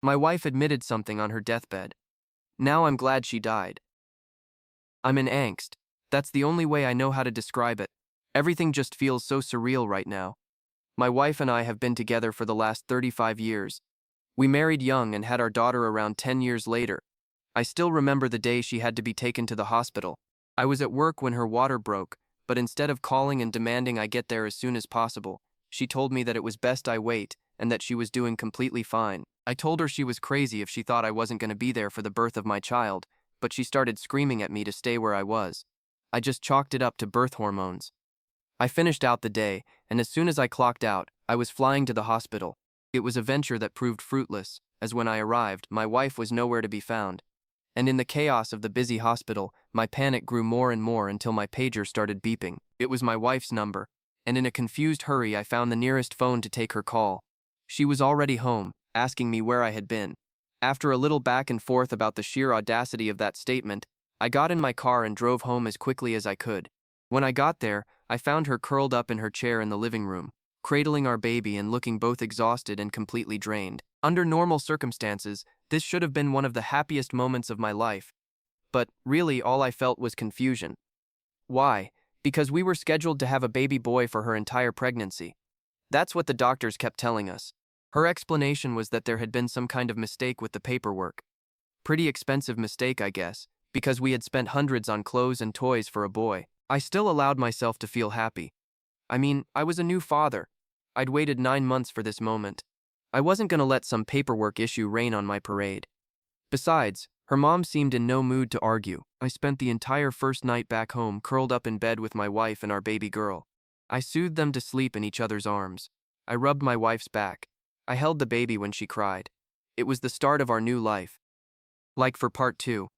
My wife admitted something on her deathbed. Now I'm glad she died. I'm in angst. That's the only way I know how to describe it. Everything just feels so surreal right now. My wife and I have been together for the last 35 years. We married young and had our daughter around 10 years later. I still remember the day she had to be taken to the hospital. I was at work when her water broke, but instead of calling and demanding I get there as soon as possible, she told me that it was best I wait and that she was doing completely fine. I told her she was crazy if she thought I wasn't going to be there for the birth of my child, but she started screaming at me to stay where I was. I just chalked it up to birth hormones. I finished out the day, and as soon as I clocked out, I was flying to the hospital. It was a venture that proved fruitless, as when I arrived, my wife was nowhere to be found. And in the chaos of the busy hospital, my panic grew more and more until my pager started beeping. It was my wife's number, and in a confused hurry I found the nearest phone to take her call. She was already home, asking me where I had been. After a little back and forth about the sheer audacity of that statement, I got in my car and drove home as quickly as I could. When I got there, I found her curled up in her chair in the living room, cradling our baby and looking both exhausted and completely drained. Under normal circumstances, this should have been one of the happiest moments of my life. But really, all I felt was confusion. Why? Because we were scheduled to have a baby boy for her entire pregnancy. That's what the doctors kept telling us. Her explanation was that there had been some kind of mistake with the paperwork. Pretty expensive mistake, I guess, because we had spent hundreds on clothes and toys for a boy. I still allowed myself to feel happy. I mean, I was a new father. I'd waited 9 months for this moment. I wasn't going to let some paperwork issue rain on my parade. Besides, her mom seemed in no mood to argue. I spent the entire first night back home curled up in bed with my wife and our baby girl. I soothed them to sleep in each other's arms. I rubbed my wife's back. I held the baby when she cried. It was the start of our new life. Like for part 2.